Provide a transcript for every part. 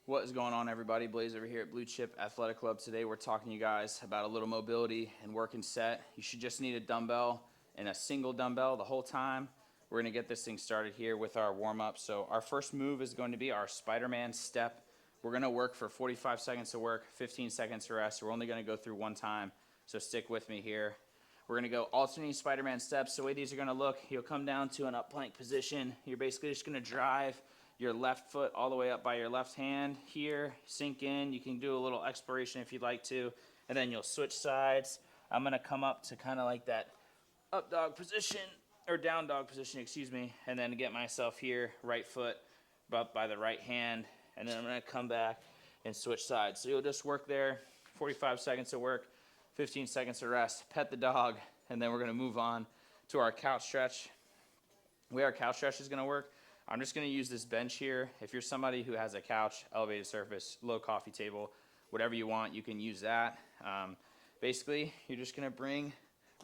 What is going on, everybody? Blaze over here at Blue Chip Athletic Club. Today we're talking to you guys about a little mobility and working set. You should just need a dumbbell and a single dumbbell the whole time. We're going to get this thing started here with our warm-up. So our first move is going to be our Spider-Man step. We're going to work for 45 seconds of work, 15 seconds to rest. We're only going to go through one time, so stick with me here. We're going to go alternating Spider-Man steps. The way these are going to look, you'll come down to an up plank position. You're basically just going to drive your left foot all the way up by your left hand here, sink in. You can do a little exploration if you'd like to, and then you'll switch sides. I'm going to come up to kind of like that up dog position, or down dog position, excuse me, and then get myself here, right foot up by the right hand, and then I'm going to come back and switch sides. So you'll just work there, 45 seconds of work, 15 seconds of rest, pet the dog, and then we're going to move on to our couch stretch. The way our couch stretch is going to work, I'm just going to use this bench here. If you're somebody who has a couch, elevated surface, low coffee table, whatever you want, you can use that. Basically, you're just going to bring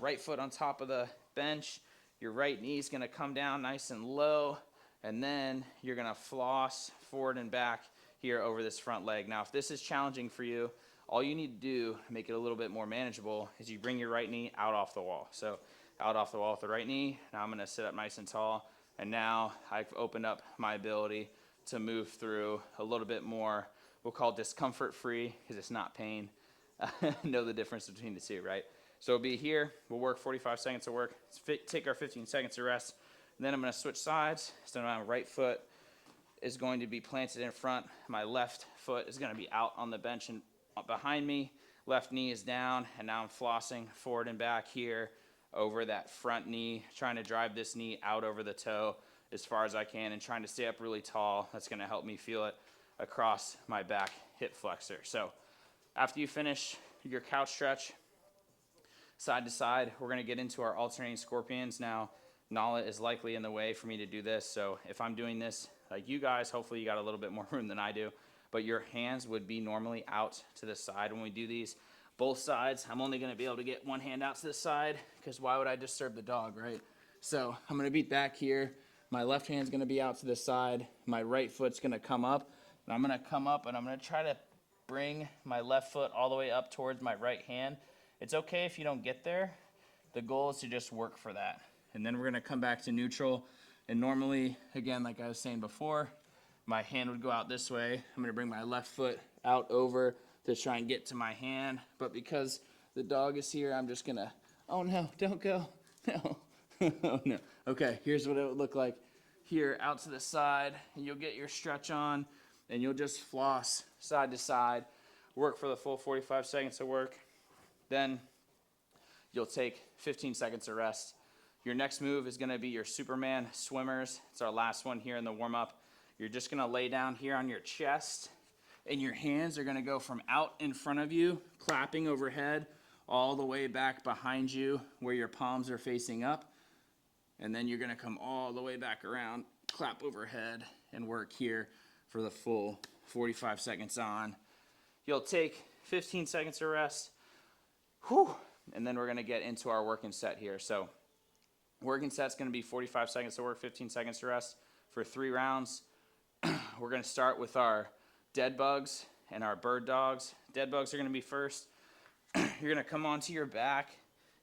right foot on top of the bench. Your right knee is going to come down nice and low, and then you're going to floss forward and back here over this front leg. Now, if this is challenging for you, all you need to do to make it a little bit more manageable is you bring your right knee out off the wall. So out off the wall with the right knee. Now I'm going to sit up nice and tall. And now I've opened up my ability to move through a little bit more, we'll call discomfort-free, because it's not pain. Know the difference between the two, right? So it'll be here. We'll work 45 seconds of work. Take our 15 seconds of rest. And then I'm going to switch sides. So my right foot is going to be planted in front. My left foot is going to be out on the bench and behind me. Left knee is down. And now I'm flossing forward and back here over that front knee, trying to drive this knee out over the toe as far as I can and trying to stay up really tall. That's going to help me feel it across my back hip flexor. So after you finish your couch stretch, side to side, we're going to get into our alternating scorpions. Now, Nala is likely in the way for me to do this, so if I'm doing this like you guys, hopefully you got a little bit more room than I do, but your hands would be normally out to the side when we do these. Both sides, I'm only going to be able to get one hand out to the side because why would I disturb the dog, right? So I'm going to be back here. My left hand's going to be out to the side. My right foot's going to come up. And I'm going to come up and I'm going to try to bring my left foot all the way up towards my right hand. It's okay if you don't get there. The goal is to just work for that. And then we're going to come back to neutral. And normally, again, like I was saying before, my hand would go out this way. I'm going to bring my left foot out over to try and get to my hand, but because the dog is here, I'm just gonna, oh no, don't go, no, oh no. Okay, here's what it would look like here out to the side, and you'll get your stretch on, and you'll just floss side to side, work for the full 45 seconds of work, then you'll take 15 seconds of rest. Your next move is gonna be your Superman swimmers. It's our last one here in the warm-up. You're just gonna lay down here on your chest, and your hands are going to go from out in front of you, clapping overhead, all the way back behind you where your palms are facing up. And then you're going to come all the way back around, clap overhead, and work here for the full 45 seconds on. You'll take 15 seconds of rest. Whew, and then we're going to get into our working set here. So working set's going to be 45 seconds to work, 15 seconds to rest for 3 rounds. We're going to start with our Deadbugs and our Birddogs. Deadbugs are going to be first. You're going to come onto your back.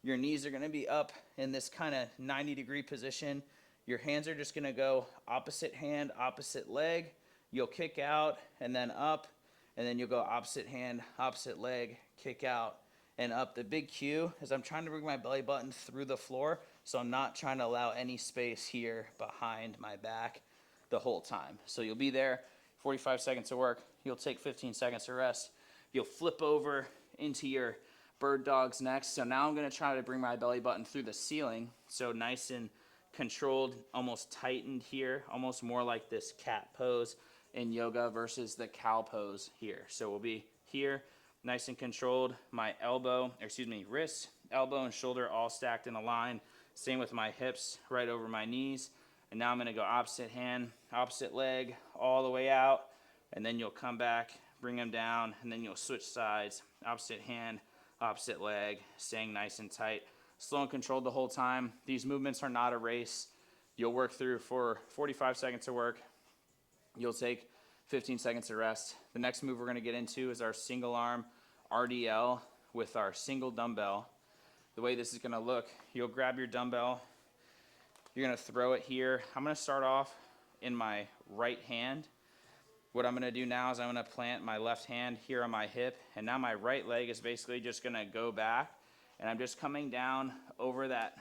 Your knees are going to be up in this kind of 90-degree position. Your hands are just going to go opposite hand, opposite leg. You'll kick out and then up, and then you'll go opposite hand, opposite leg, kick out and up. The big cue is I'm trying to bring my belly button through the floor, so I'm not trying to allow any space here behind my back the whole time. So you'll be there. 45 seconds of work, you'll take 15 seconds to rest. You'll flip over into your Birddogs next. So now I'm going to try to bring my belly button through the ceiling. So nice and controlled, almost tightened here, almost more like this cat pose in yoga versus the cow pose here. So we'll be here, nice and controlled. My wrist, elbow, and shoulder all stacked in a line. Same with my hips right over my knees. And now I'm going to go opposite hand, opposite leg, all the way out. And then you'll come back, bring them down, and then you'll switch sides. Opposite hand, opposite leg, staying nice and tight. Slow and controlled the whole time. These movements are not a race. You'll work through for 45 seconds of work. You'll take 15 seconds of rest. The next move we're gonna get into is our single arm RDL with our single dumbbell. The way this is gonna look, you'll grab your dumbbell, you're gonna throw it here. I'm gonna start off in my right hand. What I'm gonna do now is I'm gonna plant my left hand here on my hip, and now my right leg is basically just gonna go back, and I'm just coming down over that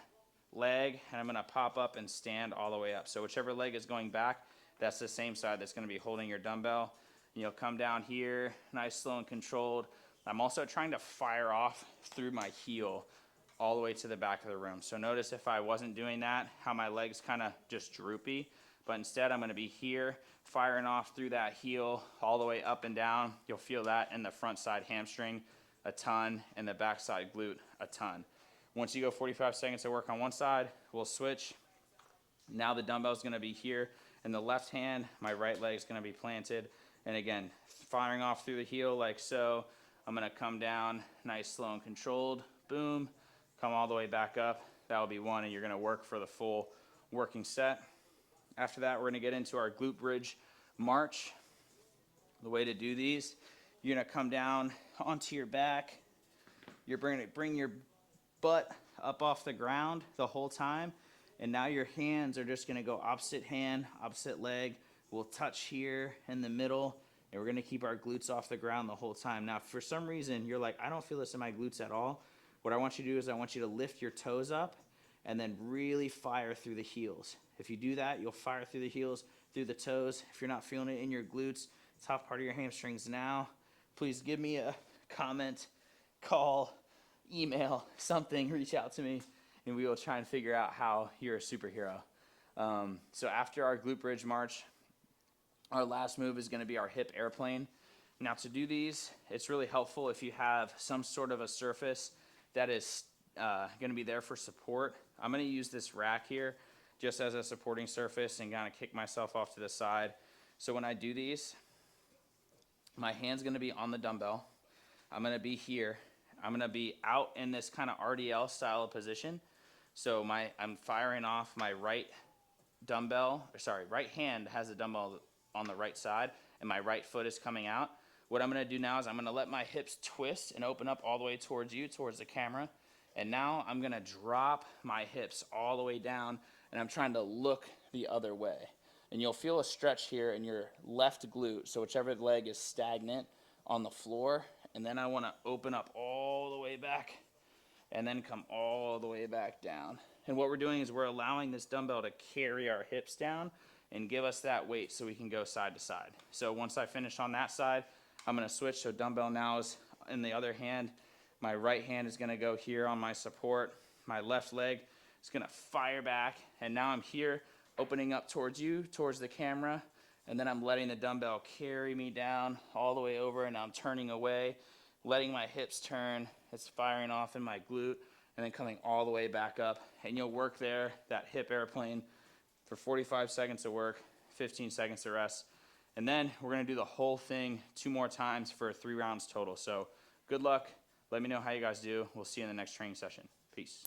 leg, and I'm gonna pop up and stand all the way up. So whichever leg is going back, that's the same side that's gonna be holding your dumbbell. And you'll come down here, nice, slow, and controlled. I'm also trying to fire off through my heel all the way to the back of the room. So notice if I wasn't doing that, how my leg's kind of just droopy, but instead I'm gonna be here, firing off through that heel all the way up and down. You'll feel that in the front side hamstring a ton, and the back side glute a ton. Once you go 45 seconds of work on one side, we'll switch. Now the dumbbell's gonna be here in the left hand, my right leg's gonna be planted, and again, firing off through the heel like so. I'm gonna come down, nice, slow, and controlled, boom, come all the way back up. That'll be one, and you're gonna work for the full working set. After that, we're gonna get into our glute bridge march. The way to do these, you're gonna come down onto your back. You're gonna bring your butt up off the ground the whole time, and now your hands are just gonna go opposite hand, opposite leg. We'll touch here in the middle, and we're gonna keep our glutes off the ground the whole time. Now, if for some reason you're like, I don't feel this in my glutes at all, what I want you to do is I want you to lift your toes up and then really fire through the heels. If you do that, you'll fire through the heels, through the toes. If you're not feeling it in your glutes, top part of your hamstrings now, please give me a comment, call, email, something, reach out to me, and we will try and figure out how you're a superhero. So after our glute bridge march, our last move is gonna be our hip airplane. Now to do these, it's really helpful if you have some sort of a surface that is gonna be there for support. I'm gonna use this rack here just as a supporting surface and kind of kick myself off to the side. So when I do these, my hand's gonna be on the dumbbell. I'm gonna be here. I'm gonna be out in this kind of RDL style of position. So I'm firing off my right hand has a dumbbell on the right side, and my right foot is coming out. What I'm gonna do now is I'm gonna let my hips twist and open up all the way towards you, towards the camera. And now I'm gonna drop my hips all the way down, and I'm trying to look the other way. And you'll feel a stretch here in your left glute, so whichever leg is stagnant on the floor. And then I wanna open up all the way back and then come all the way back down. And what we're doing is we're allowing this dumbbell to carry our hips down and give us that weight so we can go side to side. So once I finish on that side, I'm gonna switch, so dumbbell now is in the other hand. My right hand is gonna go here on my support. My left leg is gonna fire back, and now I'm here, opening up towards you, towards the camera, and then I'm letting the dumbbell carry me down all the way over, and I'm turning away, letting my hips turn. It's firing off in my glute, and then coming all the way back up. And you'll work there, that hip airplane, for 45 seconds of work, 15 seconds of rest. And then we're gonna do the whole thing 2 more times for 3 rounds total. So good luck. Let me know how you guys do. We'll see you in the next training session. Peace.